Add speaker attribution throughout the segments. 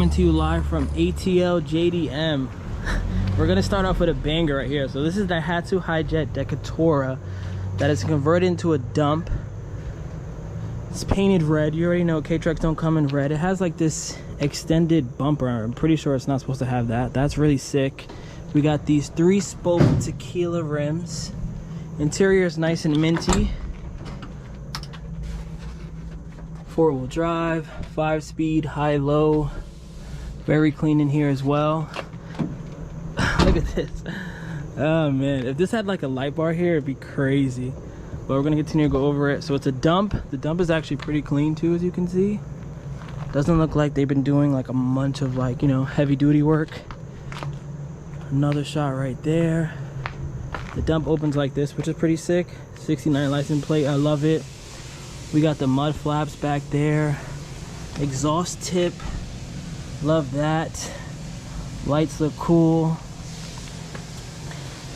Speaker 1: coming to you live from ATL JDM. We're gonna start off with a banger right here. So this is the Daihatsu Hijet Dekotora that is converted into a dump. It's painted red. You already know K-trucks don't come in red. It has like this extended bumper. I'm pretty sure it's not supposed to have that. That's really sick. We got these 3-spoke tequila rims. Interior is nice and minty. 4-wheel drive, 5-speed, high-low. Very clean in here as well. Look at this. Oh man, if this had like a light bar here, it'd be crazy. But we're gonna continue to go over it. So it's a dump. The dump is actually pretty clean too, as you can see. Doesn't look like they've been doing like a bunch of like, you know, heavy duty work. Another shot right there. The dump opens like this, which is pretty sick. 69 license plate, I love it. We got the mud flaps back there. Exhaust tip, love that. Lights look cool.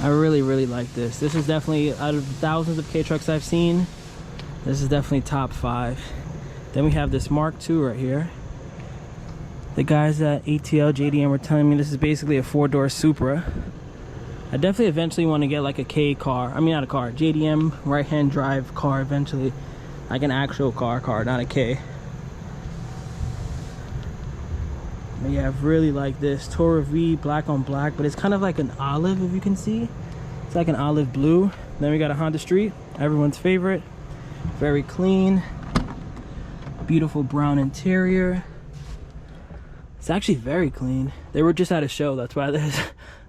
Speaker 1: I really like this. This is definitely, out of thousands of K-trucks I've seen, this is definitely top 5. Then we have this Mark II right here. The guys at ATL JDM were telling me this is basically a 4-door Supra. I definitely eventually want to get like a K car. I mean, not a car, JDM right-hand drive car eventually. Like an actual car, not a K. But yeah, I really like this. Tourer V, black on black, but it's kind of like an olive, if you can see. It's like an olive blue. Then we got a Honda Street, everyone's favorite. Very clean. Beautiful brown interior. It's actually very clean. They were just at a show, that's why there's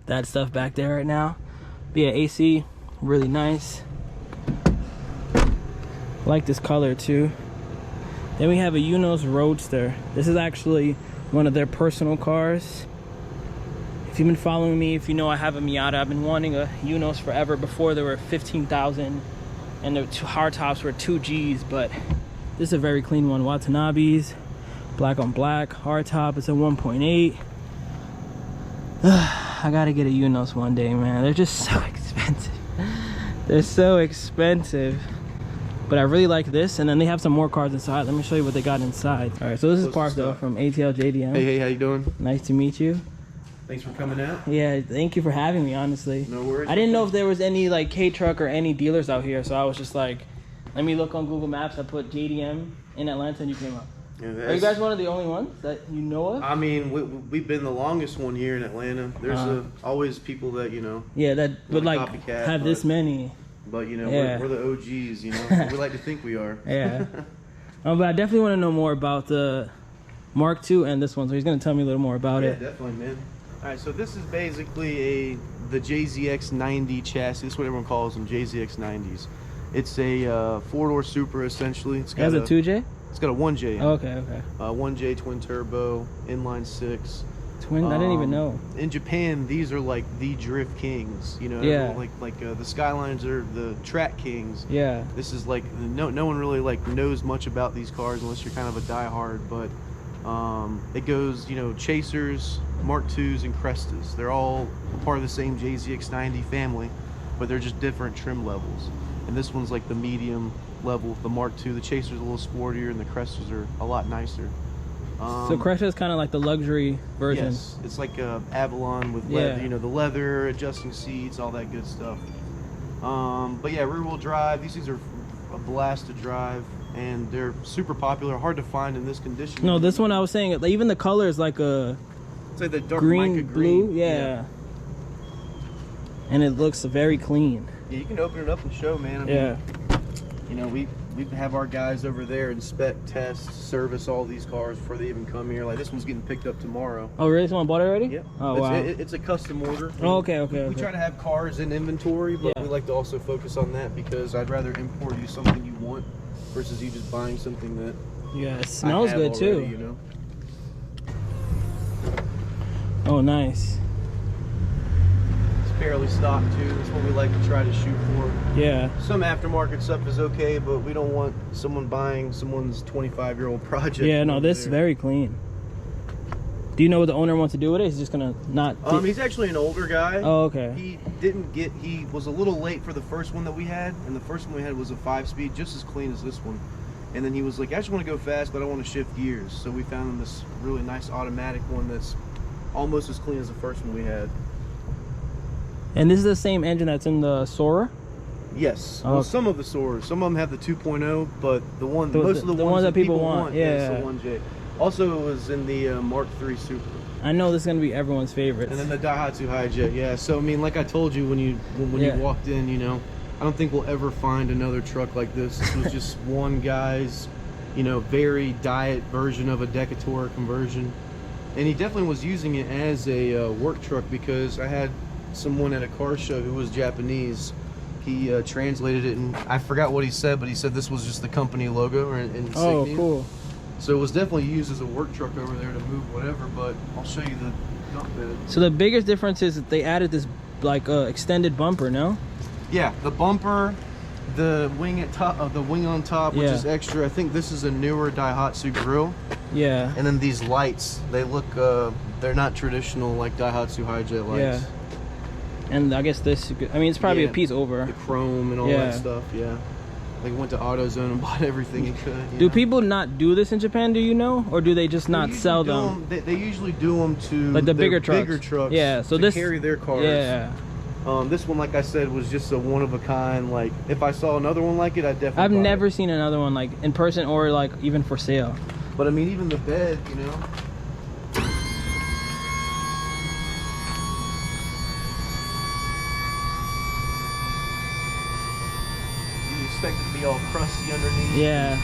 Speaker 1: that stuff back there right now. But yeah, AC, really nice. I like this color too. Then we have a Unos Roadster. This is actually one of their personal cars. If you've been following me, if you know I have a Miata, I've been wanting a Unos forever. Before they were 15,000 and the hard tops were 2 Gs, but this is a very clean one. Watanabe's, black on black, hard top. It's a 1.8. I gotta get a Unos one day, man. They're just so expensive. They're so expensive. But I really like this, and then they have some more cars inside. Let me show you what they got inside. All right, so this is Parth though from ATL JDM.
Speaker 2: Hey, how you doing?
Speaker 1: Nice to meet you.
Speaker 2: Thanks for coming out.
Speaker 1: Yeah, thank you for having me, honestly.
Speaker 2: No worries.
Speaker 1: I didn't know if there was any like K-truck or any dealers out here, so I was just like, let me look on Google Maps. I put JDM in Atlanta, and you came up. Yeah, are you guys one of the only ones that you know of?
Speaker 2: I mean, we've been the longest one here in Atlanta. There's always people that, you know.
Speaker 1: Yeah, that would like have this many.
Speaker 2: But, you know, we're the OGs, you know. We like to think we are.
Speaker 1: Yeah. But I definitely want to know more about the Mark II and this one. So he's going to tell me a little more about it.
Speaker 2: Yeah, definitely, man. All right, so this is basically the JZX 90 chassis. That's what everyone calls them, JZX 90s. It's a 4-door Supra, essentially. It's got
Speaker 1: a 2J?
Speaker 2: It's got a 1J in it.
Speaker 1: Oh, okay.
Speaker 2: 1J twin turbo, inline 6.
Speaker 1: Twin? I didn't even know.
Speaker 2: In Japan, these are like the drift kings, you know.
Speaker 1: Yeah.
Speaker 2: Like the Skylines are the track kings.
Speaker 1: Yeah.
Speaker 2: This is like no one really like knows much about these cars unless you're kind of a diehard. But it goes, you know, Chasers, Mark IIs, and Crestas. They're all part of the same JZX 90 family, but they're just different trim levels. And this one's like the medium level, the Mark II. The Chaser's a little sportier, and the Crestas are a lot nicer.
Speaker 1: So Cresta is kind of like the luxury version.
Speaker 2: Yes, it's like a Avalon with leather, you know, the leather, adjusting seats, all that good stuff. But yeah, rear-wheel drive. These things are a blast to drive, and they're super popular. Hard to find in this condition.
Speaker 1: No, this one I was saying, even the color is like a
Speaker 2: it's like the dark
Speaker 1: green,
Speaker 2: mica green.
Speaker 1: Blue, yeah. And it looks very clean.
Speaker 2: Yeah, you can open it up and show, man. I mean, you know, we have our guys over there inspect, test, service all these cars before they even come here. Like this one's getting picked up tomorrow.
Speaker 1: Oh, really? Someone bought it already?
Speaker 2: Yep.
Speaker 1: Oh, wow.
Speaker 2: It's a custom order.
Speaker 1: Oh, okay.
Speaker 2: We try to have cars in inventory, but we like to also focus on that because I'd rather import you something you want versus you just buying something that
Speaker 1: it smells good
Speaker 2: already,
Speaker 1: too.
Speaker 2: You know?
Speaker 1: Oh, nice.
Speaker 2: Fairly stock too. That's what we like to try to shoot for.
Speaker 1: Yeah.
Speaker 2: Some aftermarket stuff is okay, but we don't want someone buying someone's 25-year-old project.
Speaker 1: Yeah, no, this is very clean. Do you know what the owner wants to do with it? He's just gonna not.
Speaker 2: He's actually an older guy.
Speaker 1: Oh, okay.
Speaker 2: He was a little late for the first one that we had, and the first one we had was a 5-speed, just as clean as this one. And then he was like, I just want to go fast, but I want to shift gears. So we found him this really nice automatic one that's almost as clean as the first one we had.
Speaker 1: And this is the same engine that's in the Sora?
Speaker 2: Yes.
Speaker 1: Oh.
Speaker 2: Well, some of the Soras. Some of them have the 2.0, but most of the
Speaker 1: ones that people want. Yeah.
Speaker 2: It's the 1J. Also, it was in the Mark III Super.
Speaker 1: I know this is gonna be everyone's favorite.
Speaker 2: And then the Daihatsu Hijet. Yeah. So I mean, like I told you when you walked in, you know, I don't think we'll ever find another truck like this. This was just one guy's, you know, very diet version of a Dekotora conversion, and he definitely was using it as a work truck, because I had someone at a car show who was Japanese. He translated it, and I forgot what he said, but he said this was just the company logo or insignia.
Speaker 1: Oh, cool.
Speaker 2: So it was definitely used as a work truck over there to move whatever, but I'll show you the dump bed.
Speaker 1: So the biggest difference is that they added this like extended bumper, no?
Speaker 2: Yeah, the bumper, the wing at top, the wing on top, which is extra. I think this is a newer Daihatsu grill.
Speaker 1: Yeah.
Speaker 2: And then these lights, they look, they're not traditional like Daihatsu Hijet lights.
Speaker 1: Yeah. And I guess this, I mean, it's probably a piece over.
Speaker 2: The chrome and all that stuff, yeah. Like went to AutoZone and bought everything he could.
Speaker 1: Do people not do this in Japan, do you know? Or do they just not sell them?
Speaker 2: They usually do them to
Speaker 1: like the bigger trucks.
Speaker 2: Bigger trucks.
Speaker 1: Yeah, so
Speaker 2: to carry their cars.
Speaker 1: Yeah.
Speaker 2: This one, like I said, was just a one of a kind. Like, if I saw another one like it, I'd definitely
Speaker 1: I've
Speaker 2: buy
Speaker 1: never
Speaker 2: it.
Speaker 1: seen another one like in person or like even for sale.
Speaker 2: But I mean, even the bed, you know. You expect it to be all crusty underneath.
Speaker 1: Yeah.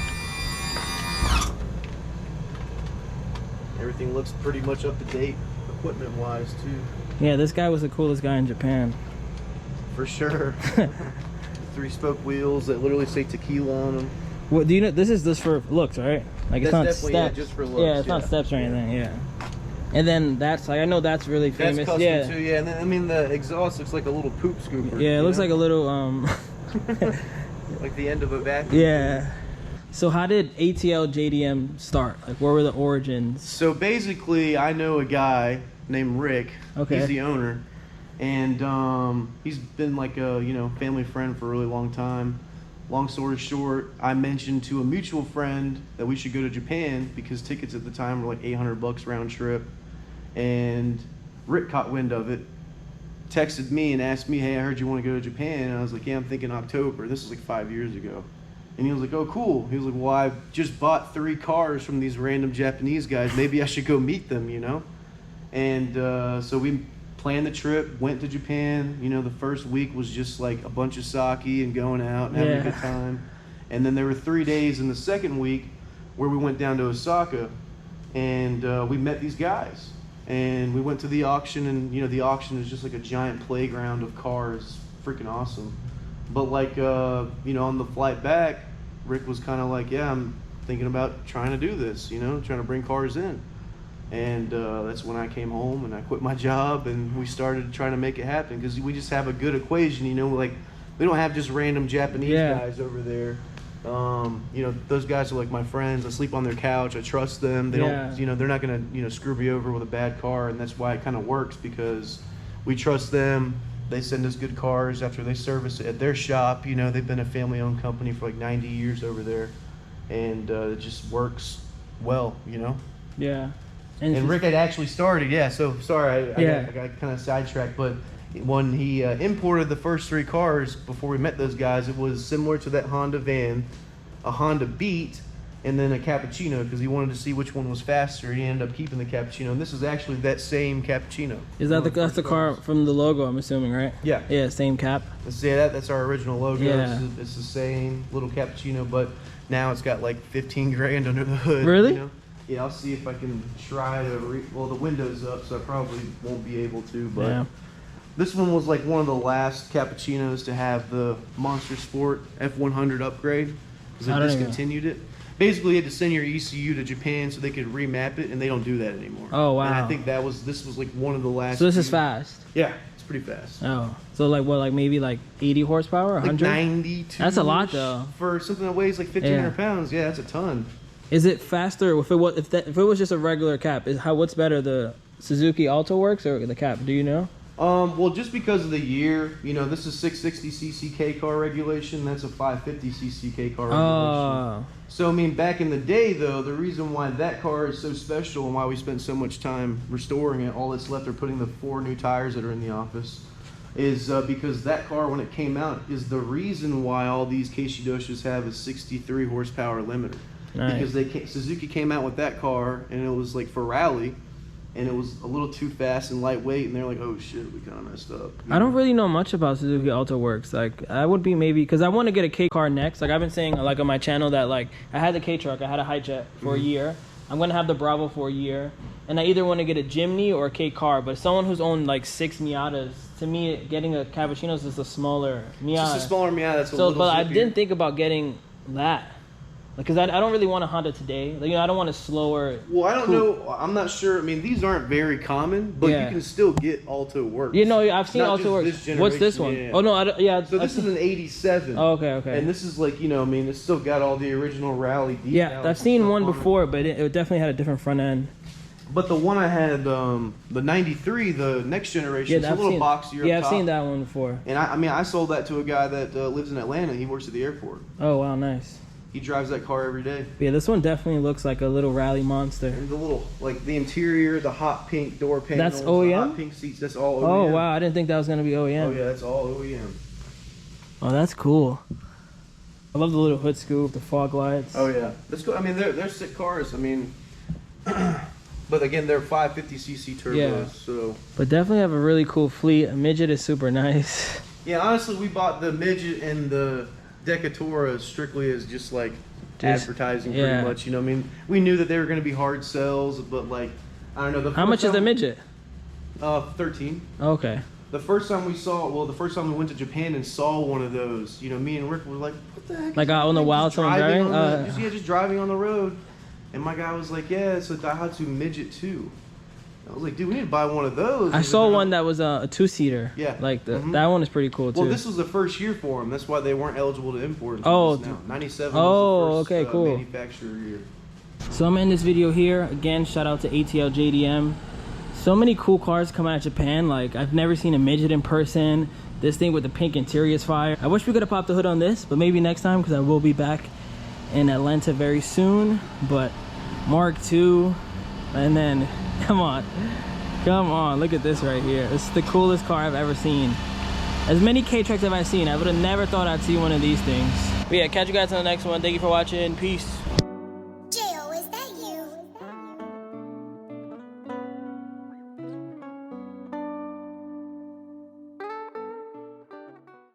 Speaker 2: Everything looks pretty much up to date, equipment-wise too.
Speaker 1: Yeah, this guy was the coolest guy in Japan.
Speaker 2: For sure. 3-spoke wheels that literally say tequila on them.
Speaker 1: What do you know? This is just for looks, right? Like it's
Speaker 2: That's
Speaker 1: not
Speaker 2: definitely
Speaker 1: steps.
Speaker 2: just for looks.
Speaker 1: Yeah, it's not steps or anything. Yeah. And then that's like I know that's really famous.
Speaker 2: That's custom
Speaker 1: yeah.
Speaker 2: too. Yeah, and then I mean the exhaust looks like a little poop scooper.
Speaker 1: Yeah, it looks like a little
Speaker 2: like the end of a vacuum.
Speaker 1: Yeah. So how did ATL JDM start? Like, where were the origins?
Speaker 2: So basically, I know a guy named Rick.
Speaker 1: Okay.
Speaker 2: He's the owner, and he's been like a family friend for a really long time. Long story short, I mentioned to a mutual friend that we should go to Japan because tickets at the time were like $800 round trip, and Rick caught wind of it, texted me and asked me, "Hey, I heard you want to go to Japan," and I was like, "Yeah, I'm thinking October." This was like 5 years ago. And he was like, "Oh, cool." He was like, "Well, I just bought 3 cars from these random Japanese guys. Maybe I should go meet them, you know?" And so we planned the trip, went to Japan. You know, the first week was just like a bunch of sake and going out and having a good time. And then there were 3 days in the second week where we went down to Osaka, and we met these guys. And we went to the auction, and the auction is just like a giant playground of cars. Freaking awesome. But like, on the flight back, Rick was kind of like, "Yeah, I'm thinking about trying to do this, trying to bring cars in." And that's when I came home and I quit my job and we started trying to make it happen, because we just have a good equation, like we don't have just random Japanese guys over there. Those guys are like my friends. I sleep on their couch. I trust them. They don't, they're not gonna, screw me over with a bad car, and that's why it kind of works, because we trust them. They send us good cars after they service it at their shop. They've been a family-owned company for like 90 years over there, and it just works well,
Speaker 1: Yeah.
Speaker 2: And Rick had actually started, so sorry, I got kind of sidetracked, but when he imported the first 3 cars before we met those guys, it was similar to that Honda van, a Honda Beat, and then a Cappuccino, because he wanted to see which one was faster. He ended up keeping the Cappuccino, and this is actually that same Cappuccino.
Speaker 1: Is that that's the car from the logo, I'm assuming, right?
Speaker 2: Yeah.
Speaker 1: Yeah, same cap.
Speaker 2: That's our original logo.
Speaker 1: Yeah.
Speaker 2: It's the same little Cappuccino, but now it's got like 15 grand under the hood.
Speaker 1: Really?
Speaker 2: Yeah, I'll see if I can try to well, the window's up, so I probably won't be able to, but this one was like one of the last Cappuccinos to have the Monster Sport F100 upgrade, because they discontinued it. Basically, you had to send your ECU to Japan so they could remap it, and they don't do that anymore.
Speaker 1: Oh, wow.
Speaker 2: And I think this was like one of the last.
Speaker 1: So this is fast?
Speaker 2: Yeah, it's pretty fast.
Speaker 1: Oh, so like what, like maybe like 80 horsepower, 100?
Speaker 2: Like 92.
Speaker 1: That's a lot though.
Speaker 2: For something that weighs like 1,500 pounds, yeah, that's a ton.
Speaker 1: Is it faster if it was just a regular cap? What's better, the Suzuki Alto Works or the cap? Do you know?
Speaker 2: Well, just because of the year, you know, this is 660cc K car regulation. That's a 550cc K car regulation. So, I mean, back in the day, though, the reason why that car is so special and why we spent so much time restoring it, all that's left are putting the 4 new tires that are in the office, is because that car, when it came out, is the reason why all these Keishidoshis have a 63 horsepower limiter.
Speaker 1: Nice.
Speaker 2: Because Suzuki came out with that car, and it was like for rally, and it was a little too fast and lightweight, and they're like, oh shit, we kind of messed up.
Speaker 1: I don't really know much about Suzuki Auto Works. Like, I would be maybe, because I want to get a K car next. Like, I've been saying, like, on my channel that, like, I had the K truck, I had a Hijet for a year. I'm going to have the Bravo for a year. And I either want to get a Jimny or a K car. But someone who's owned, like, 6 Miatas, to me, getting a Cappuccino is just a smaller Miata.
Speaker 2: Just a smaller Miata, that's a little
Speaker 1: But
Speaker 2: zippier.
Speaker 1: I didn't think about getting that. Because I don't really want a Honda today. Like, you know, I don't want a slower.
Speaker 2: Well, I don't know. I'm not sure. I mean, these aren't very common, but
Speaker 1: Yeah.
Speaker 2: you can still get Auto Works.
Speaker 1: You know, I've seen
Speaker 2: Not
Speaker 1: Auto
Speaker 2: just
Speaker 1: Works.
Speaker 2: this
Speaker 1: What's this one?
Speaker 2: generation, yeah.
Speaker 1: Oh, no, I don't, yeah.
Speaker 2: So this is an 87.
Speaker 1: Oh, okay.
Speaker 2: And this is like, you know, I mean, it's still got all the original rally decals.
Speaker 1: Yeah, I've
Speaker 2: and
Speaker 1: seen
Speaker 2: stuff
Speaker 1: one
Speaker 2: on it.
Speaker 1: before, but it definitely had a different front end.
Speaker 2: But the one I had, the 93, the next generation, it's a little boxier.
Speaker 1: Yeah,
Speaker 2: up
Speaker 1: I've seen
Speaker 2: top.
Speaker 1: that one before.
Speaker 2: And I mean, I sold that to a guy that lives in Atlanta. He works at the airport.
Speaker 1: Oh, wow, nice.
Speaker 2: He drives that car every day.
Speaker 1: Yeah, this one definitely looks like a little rally monster.
Speaker 2: And the little, like the interior, the hot pink door panels,
Speaker 1: That's
Speaker 2: the
Speaker 1: OEM?
Speaker 2: hot pink seats, that's all OEM.
Speaker 1: Oh, wow, I didn't think that was going to be OEM.
Speaker 2: Oh yeah, that's all OEM.
Speaker 1: Oh, that's cool. I love the little hood scoop, the fog lights.
Speaker 2: Oh yeah, that's cool. I mean, they're sick cars. I mean, but again, they're 550cc turbos.
Speaker 1: Yeah.
Speaker 2: So.
Speaker 1: But definitely have a really cool fleet. A Midget is super nice.
Speaker 2: Yeah, honestly, we bought the Midget and the Dekotora strictly as just like advertising, pretty much. You know, what I mean, we knew that they were going to be hard sells, but like, I don't know.
Speaker 1: How much is the Midget?
Speaker 2: 13.
Speaker 1: Okay.
Speaker 2: The first time we went to Japan and saw one of those, you know, me and Rick were like, what the heck?
Speaker 1: Like out on the wild, someone driving?
Speaker 2: Just driving on the road. And my guy was like, yeah, it's a Daihatsu Midget 2. I was like, dude, we need to buy one of those.
Speaker 1: I saw one that was a 2-seater.
Speaker 2: Yeah.
Speaker 1: Like that one is pretty cool too.
Speaker 2: Well, this was the first year for them. That's why they weren't eligible to import.
Speaker 1: Oh,
Speaker 2: now. 97
Speaker 1: oh,
Speaker 2: was the first,
Speaker 1: okay, cool.
Speaker 2: manufacturer year.
Speaker 1: So I'm in this video here. Again, shout out to ATL JDM. So many cool cars coming out of Japan. Like, I've never seen a Midget in person. This thing with the pink interior is fire. I wish we could have popped the hood on this, but maybe next time, because I will be back in Atlanta very soon. But Mark II, and then, come on, look at this right here. This is the coolest car I've ever seen. As many K-Tracks as I've seen, I would have never thought I'd see one of these things. But yeah, catch you guys on the next one. Thank you for watching. Peace.